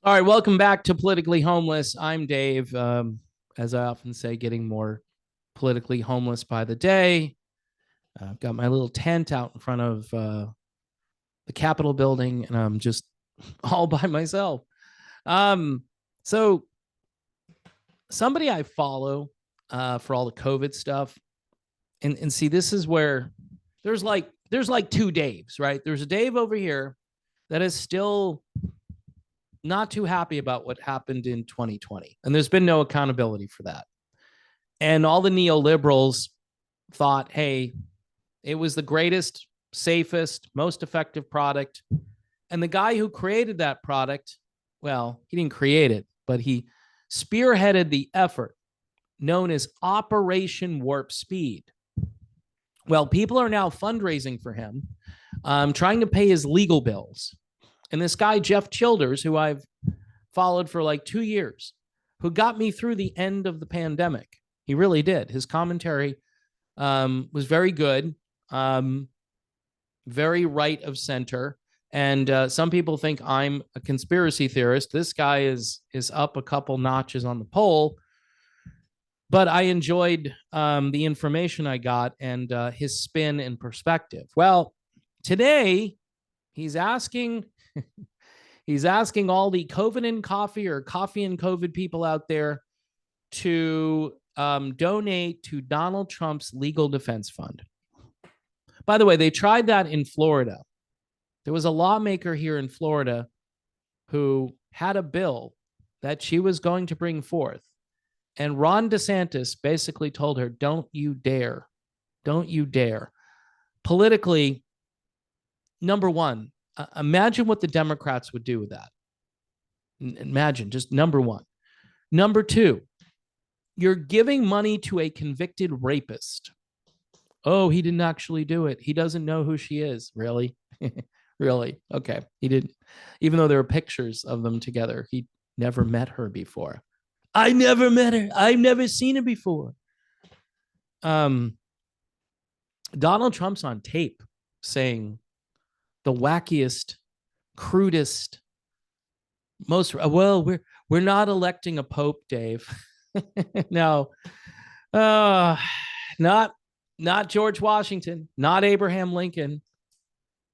All right, welcome back to Politically Homeless. I'm Dave. As I often say, getting more politically homeless by the day. I've got my little tent out in front of the Capitol building, and I'm just all by myself. Um, so somebody I follow for all the COVID stuff, and see, this is where there's like two Daves, right? There's a Dave over here that is still not too happy about what happened in 2020. And there's been no accountability for that. And all the neoliberals thought, hey, it was the greatest, safest, most effective product. And the guy who created that product, well, he didn't create it, but he spearheaded the effort known as Operation Warp Speed. Well, people are now fundraising for him, trying to pay his legal bills. And this guy, Jeff Childers, who I've followed for like 2 years, who got me through the end of the pandemic. He really did. His commentary was very good, very right of center. And some people think I'm a conspiracy theorist. This guy is up a couple notches on the poll, but I enjoyed the information I got and his spin and perspective. Well, today he's asking he's asking all the COVID and coffee or coffee and COVID people out there to donate to Donald Trump's legal defense fund. By the way, they tried that in Florida. There was a lawmaker here in Florida who had a bill that she was going to bring forth. And Ron DeSantis basically told her, don't you dare. Don't you dare. Politically, number one, imagine what the Democrats would do with that. Imagine, just number one. Number two, you're giving money to a convicted rapist. Oh, he didn't actually do it. He doesn't know who she is. Really? Really? Okay. He didn't. Even though there are pictures of them together, he never met her before. I never met her. I've never seen her before. Donald Trump's on tape saying the wackiest, crudest, most we're not electing a pope, Dave. No, not George Washington, not Abraham Lincoln,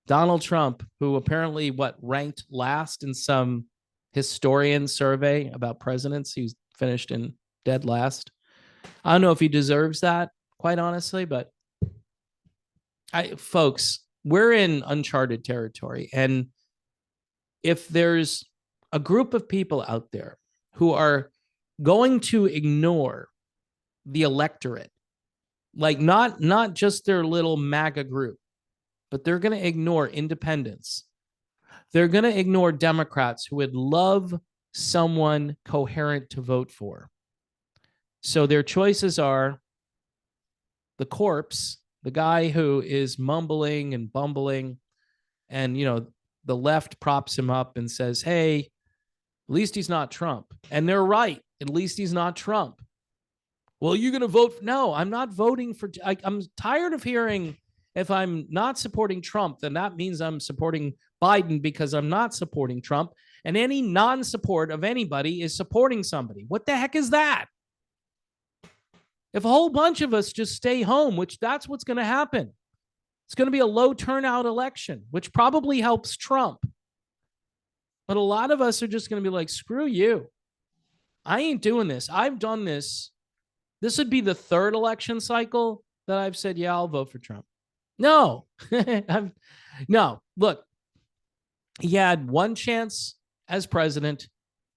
Donald Trump, who apparently ranked last in some historian survey about presidents. He's finished in dead last. I don't know if he deserves that, quite honestly, but folks, we're in uncharted territory. And if there's a group of people out there who are going to ignore the electorate, like not just their little MAGA group, but they're going to ignore independents. They're going to ignore Democrats who would love someone coherent to vote for. So their choices are the corpse, the guy who is mumbling and bumbling, and the left props him up and says, hey, at least he's not Trump. And they're right. At least he's not Trump. Well, you're going to vote? No, I'm not voting for. I'm tired of hearing if I'm not supporting Trump, then that means I'm supporting Biden because I'm not supporting Trump. And any non-support of anybody is supporting somebody. What the heck is that? If a whole bunch of us just stay home, which that's what's going to happen, it's going to be a low turnout election, which probably helps Trump. But a lot of us are just going to be like, screw you. I ain't doing this. I've done this. This would be the third election cycle that I've said, yeah, I'll vote for Trump. No, no, look, he had one chance as president.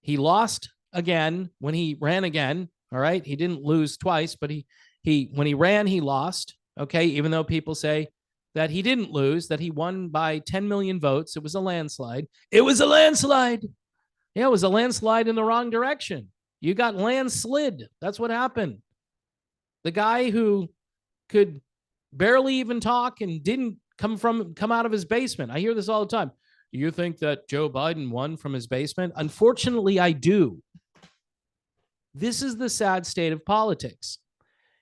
He lost again when he ran again. All right. He didn't lose twice, but when he ran, he lost. Okay. Even though people say that he didn't lose, that he won by 10 million votes. It was a landslide. It was a landslide. Yeah, it was a landslide in the wrong direction. You got landslid. That's what happened. The guy who could barely even talk and didn't come out of his basement. I hear this all the time. Do you think that Joe Biden won from his basement? Unfortunately, I do. This is the sad state of politics.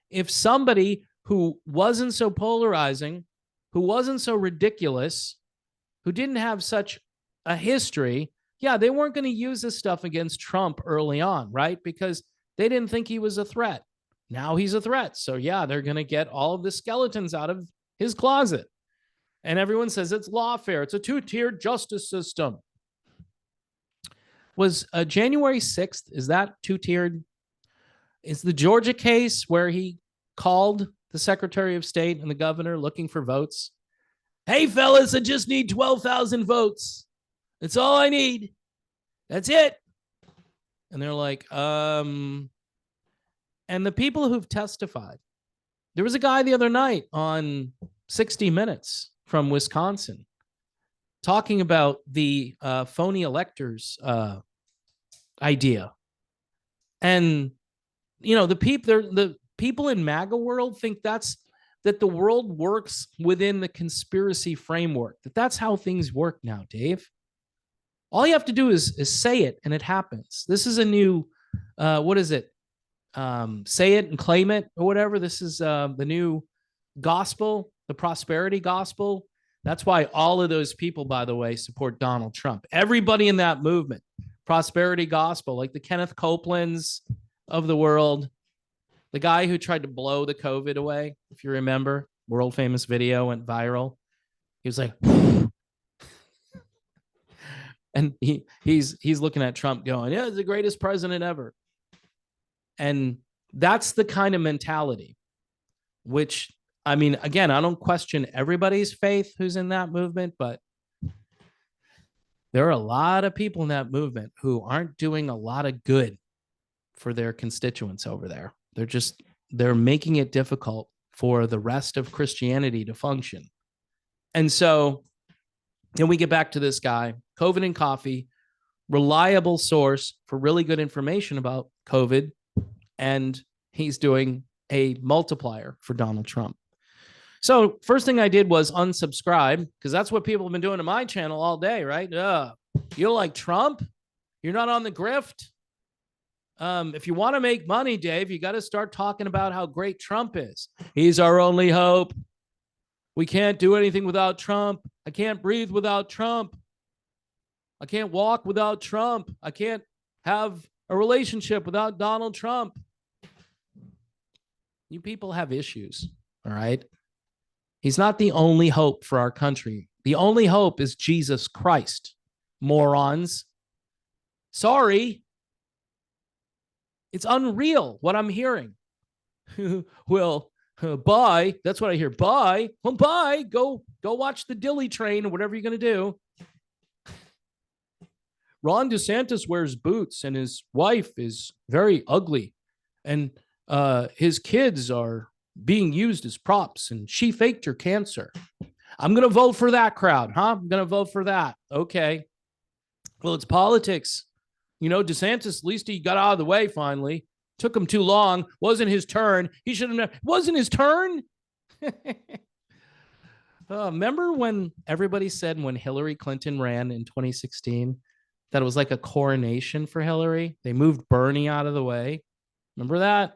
If somebody who wasn't so polarizing, who wasn't so ridiculous, who didn't have such a history, Yeah, they weren't going to use this stuff against Trump early on, right? Because they didn't think he was a threat. Now he's a threat. So, yeah, they're going to get all of the skeletons out of his closet. And everyone says it's lawfare. It's a two-tiered justice system. Was January 6th, is that two-tiered? Is the Georgia case where he called the Secretary of State and the governor looking for votes? Hey, fellas, I just need 12,000 votes. That's all I need. That's it. And they're like, and the people who've testified, there was a guy the other night on 60 Minutes from Wisconsin talking about the phony electors idea. And, you know, the people in MAGA world think that the world works within the conspiracy framework, that's how things work now, Dave. All you have to do is say it and it happens. This is a new, what is it? Say it and claim it or whatever. This is the new gospel, the prosperity gospel. That's why all of those people, by the way, support Donald Trump. Everybody in that movement, prosperity gospel, like the Kenneth Copelands of the world, the guy who tried to blow the COVID away, if you remember, world famous video went viral. He was like, and he's looking at Trump going, yeah, he's the greatest president ever. And that's the kind of mentality, which, I mean, again, I don't question everybody's faith who's in that movement, but there are a lot of people in that movement who aren't doing a lot of good for their constituents over there. They're making it difficult for the rest of Christianity to function. And so then we get back to this guy, COVID and Coffee, reliable source for really good information about COVID. And he's doing a multiplier for Donald Trump. So first thing I did was unsubscribe, because that's what people have been doing to my channel all day, right? You don't like Trump? You're not on the grift? If you want to make money, Dave, you got to start talking about how great Trump is. He's our only hope. We can't do anything without Trump. I can't breathe without Trump. I can't walk without Trump. I can't have a relationship without Donald Trump. You people have issues, all right? He's not the only hope for our country. The only hope is Jesus Christ, morons. Sorry. It's unreal what I'm hearing. Well, bye. That's what I hear. Bye. Well, bye. Go watch the Dilly Train or whatever you're going to do. Ron DeSantis wears boots and his wife is very ugly. And his kids are being used as props and she faked her cancer. I'm going to vote for that crowd, huh? I'm going to vote for that. Okay. Well, it's politics. You know, DeSantis, at least he got out of the way finally. Took him too long. Wasn't his turn. He should have. Wasn't his turn. Remember when everybody said when Hillary Clinton ran in 2016 that it was like a coronation for Hillary? They moved Bernie out of the way. Remember that?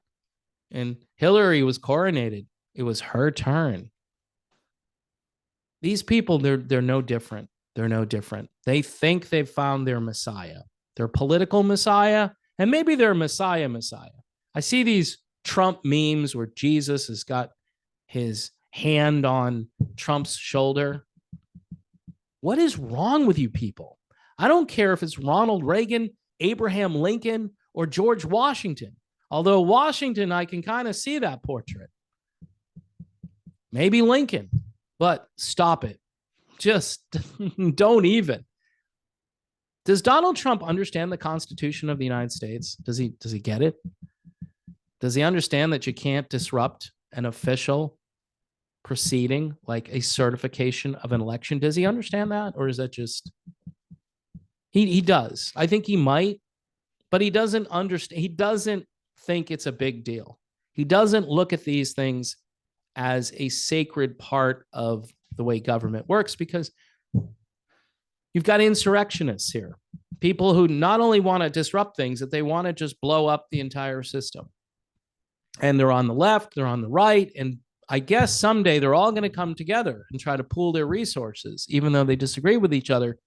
And Hillary was coronated. It was her turn. These people, they're no different. They're no different. They think they've found their Messiah, their political Messiah, and maybe their Messiah. I see these Trump memes where Jesus has got his hand on Trump's shoulder. What is wrong with you people? I don't care if it's Ronald Reagan, Abraham Lincoln, or George Washington. Although Washington, I can kind of see that portrait. Maybe Lincoln, but stop it. Just don't even. Does Donald Trump understand the Constitution of the United States? Does he get it? Does he understand that you can't disrupt an official proceeding like a certification of an election? Does he understand that? Or is that just... He does. I think he might, but he doesn't understand. He doesn't think it's a big deal. He doesn't look at these things as a sacred part of the way government works, because you've got insurrectionists here, people who not only want to disrupt things, that they want to just blow up the entire system. And they're on the left, they're on the right, and I guess someday they're all going to come together and try to pool their resources, even though they disagree with each other.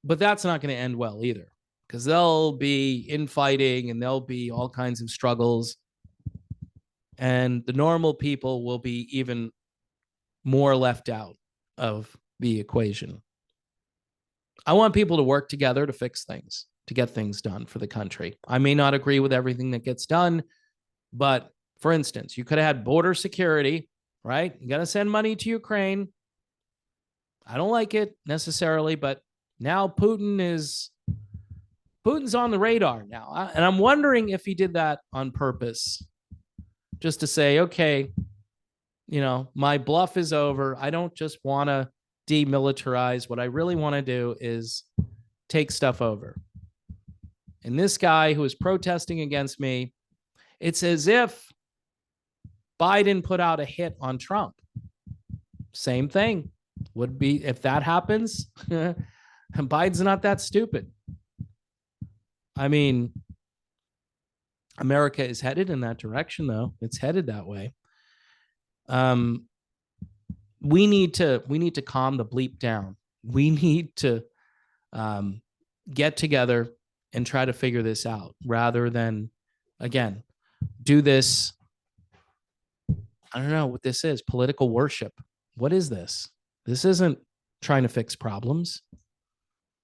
But that's not going to end well either, because there'll be infighting and there'll be all kinds of struggles. And the normal people will be even more left out of the equation. I want people to work together to fix things, to get things done for the country. I may not agree with everything that gets done, but for instance, you could have had border security, right? You got to send money to Ukraine. I don't like it necessarily, but now Putin's on the radar now. And I'm wondering if he did that on purpose, just to say, okay, my bluff is over. I don't just want to demilitarize. What I really want to do is take stuff over. And this guy who is protesting against me, it's as if Biden put out a hit on Trump. Same thing would be if that happens. Biden's not that stupid. I mean, America is headed in that direction, though. It's headed that way. We need to calm the bleep down. We need to get together and try to figure this out, rather than, again, do this. I don't know what this is. Political worship. What is this? This isn't trying to fix problems.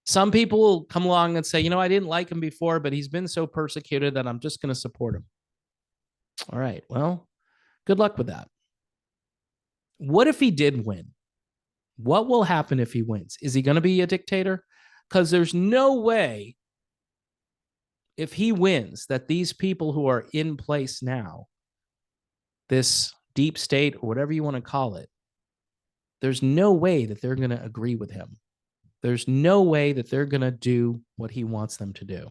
Some people will come along and say, I didn't like him before, but he's been so persecuted that I'm just going to support him. All right. Well, good luck with that. What if he did win? What will happen if he wins? Is he going to be a dictator? Because there's no way, if he wins, that these people who are in place now, this deep state or whatever you want to call it, there's no way that they're going to agree with him. There's no way that they're going to do what he wants them to do.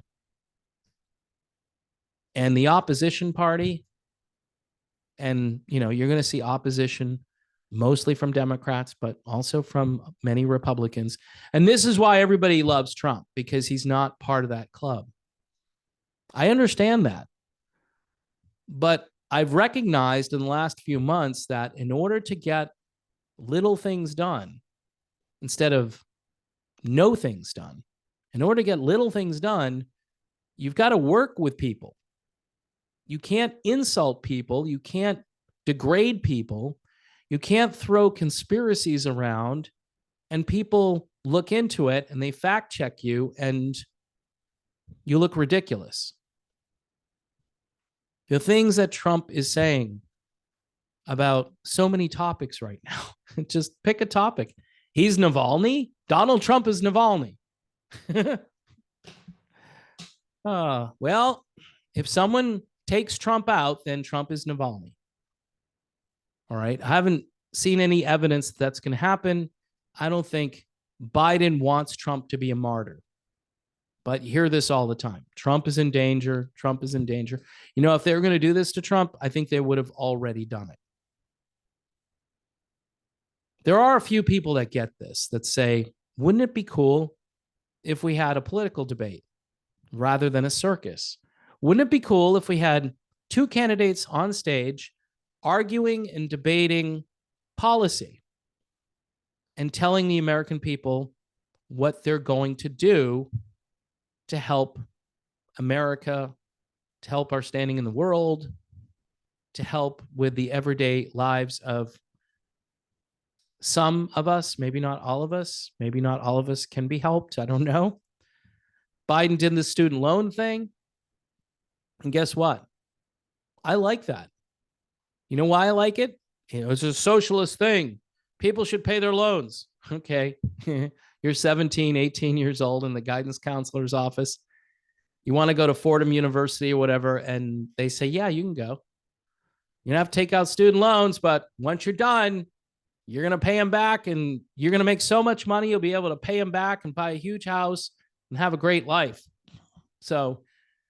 And the opposition party, and you're going to see opposition mostly from Democrats, but also from many Republicans. And this is why everybody loves Trump, because he's not part of that club. I understand that. But I've recognized in the last few months that in order to get little things done, instead of no things done, in order to get little things done, you've got to work with people. You can't insult people. You can't degrade people. You can't throw conspiracies around and people look into it and they fact check you and you look ridiculous. The things that Trump is saying about so many topics right now, just pick a topic. He's Navalny. Donald Trump is Navalny. Well, if someone takes Trump out, then Trump is Navalny. All right. I haven't seen any evidence that's going to happen. I don't think Biden wants Trump to be a martyr. But you hear this all the time. Trump is in danger. Trump is in danger. If they were going to do this to Trump, I think they would have already done it. There are a few people that get this, that say, wouldn't it be cool if we had a political debate rather than a circus? Wouldn't it be cool if we had two candidates on stage arguing and debating policy and telling the American people what they're going to do to help America, to help our standing in the world, to help with the everyday lives of some of us, maybe not all of us. Maybe not all of us can be helped. I don't know. Biden did the student loan thing. And guess what? I like that. You know why I like it? It's a socialist thing. People should pay their loans. Okay. You're 17, 18 years old in the guidance counselor's office. You want to go to Fordham University or whatever, and they say, yeah, you can go. You don't have to take out student loans, but once you're done, you're going to pay them back, and you're going to make so much money, you'll be able to pay them back and buy a huge house and have a great life. So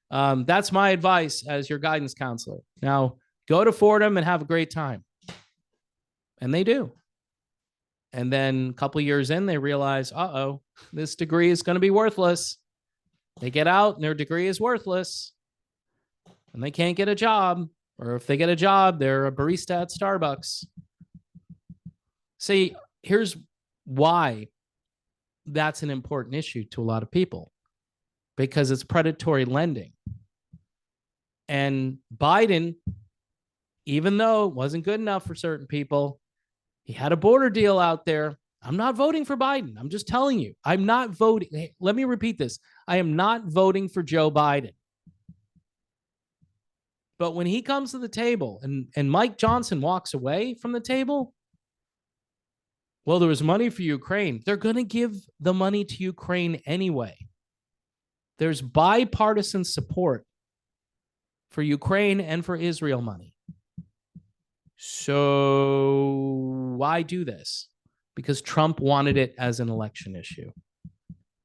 that's my advice as your guidance counselor. Now, go to Fordham and have a great time. And they do. And then a couple of years in, they realize, this degree is going to be worthless. They get out and their degree is worthless and they can't get a job. Or if they get a job, they're a barista at Starbucks. See, here's why that's an important issue to a lot of people because it's predatory lending. And Biden, even though it wasn't good enough for certain people, he had a border deal out there. I'm not voting for Biden. I'm just telling you, I'm not voting. Let me repeat this. I am not voting for Joe Biden. But when he comes to the table and Mike Johnson walks away from the table, well, there was money for Ukraine. They're going to give the money to Ukraine anyway. There's bipartisan support for Ukraine and for Israel money. So why do this? Because Trump wanted it as an election issue.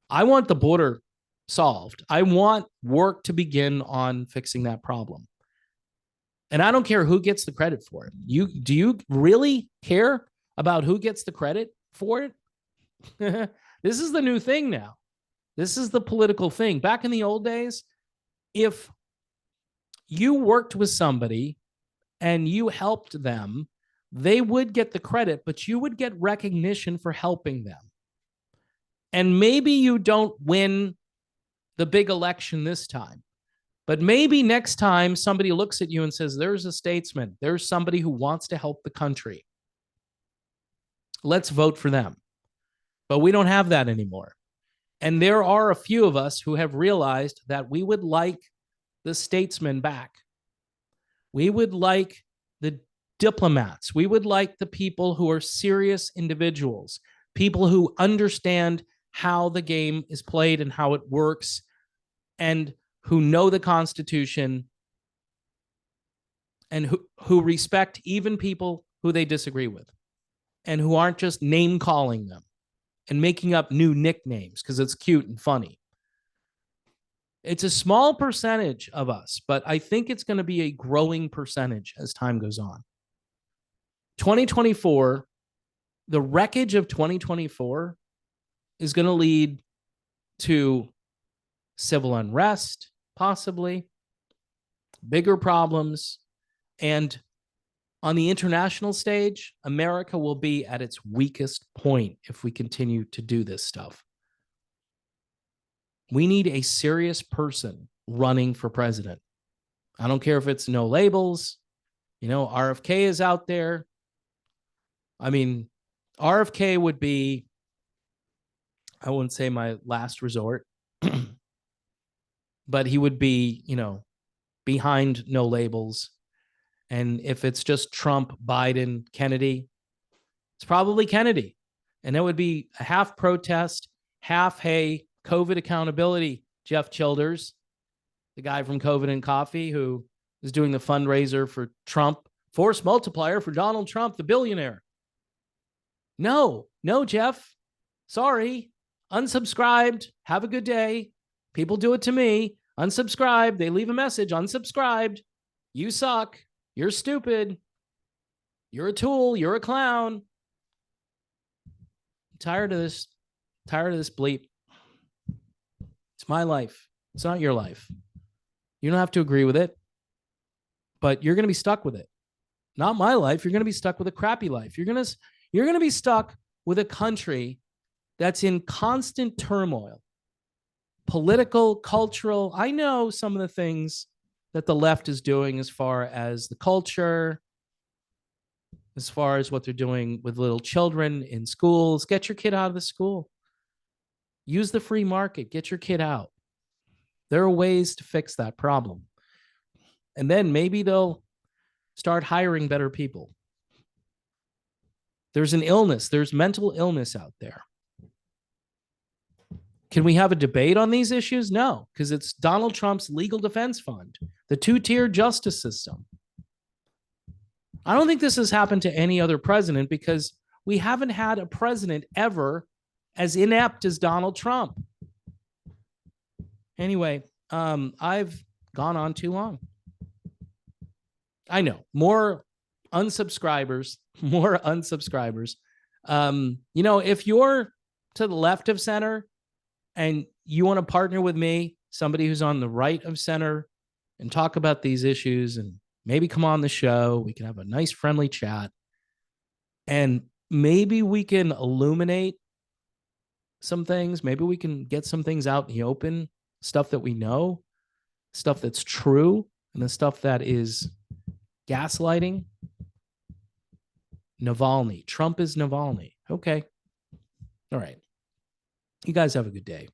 I want the border solved. I want work to begin on fixing that problem. And I don't care who gets the credit for it. Do you really care about who gets the credit for it? This is the new thing now. This is the political thing. Back in the old days, if you worked with somebody and you helped them, they would get the credit, but you would get recognition for helping them. And maybe you don't win the big election this time, but maybe next time somebody looks at you and says, there's a statesman, there's somebody who wants to help the country. Let's vote for them. But we don't have that anymore. And there are a few of us who have realized that we would like the statesmen back. We would like the diplomats. We would like the people who are serious individuals, people who understand how the game is played and how it works, and who know the Constitution, and who respect even people who they disagree with, and who aren't just name calling them and making up new nicknames because it's cute and funny. It's a small percentage of us, but I think it's going to be a growing percentage as time goes on. 2024, the wreckage of 2024 is going to lead to civil unrest, possibly, bigger problems. And on the international stage, America will be at its weakest point if we continue to do this stuff. We need a serious person running for president. I don't care if it's no labels. You know, RFK is out there. I mean, RFK would be, I wouldn't say my last resort, but he would be, you know, behind no labels. And if it's just Trump, Biden, Kennedy, it's probably Kennedy. And it would be a half protest, half, hey, COVID accountability, Jeff Childers, the guy from COVID and Coffee who is doing the fundraiser for Trump, force multiplier for Donald Trump, the billionaire. No, Jeff. Sorry. Unsubscribed. Have a good day. People do it to me. Unsubscribed. They leave a message. Unsubscribed. You suck. You're stupid. You're a tool. You're a clown. I'm tired of this. Tired of this bleep. It's my life. It's not your life. You don't have to agree with it, but you're going to be stuck with it. Not my life. You're going to be stuck with a crappy life. You're going to be stuck with a country that's in constant turmoil, political, cultural. I know some of the things that the left is doing as far as the culture, as far as what they're doing with little children in schools. Get your kid out of the school. Use the free market. Get your kid out. There are ways to fix that problem. And then maybe they'll start hiring better people. There's an illness. There's mental illness out there. Can we have a debate on these issues? No, because it's Donald Trump's legal defense fund, the two-tier justice system. I don't think this has happened to any other president because we haven't had a president ever as inept as Donald Trump. Anyway, I've gone on too long. I know, more unsubscribers. You know, if you're to the left of center and you want to partner with me, somebody who's on the right of center, and talk about these issues and maybe come on the show, we can have a nice friendly chat and maybe we can illuminate some things. Maybe we can get some things out in the open, stuff that we know, stuff that's true, and the stuff that is gaslighting. Navalny. Trump is Navalny. Okay. All right. You guys have a good day.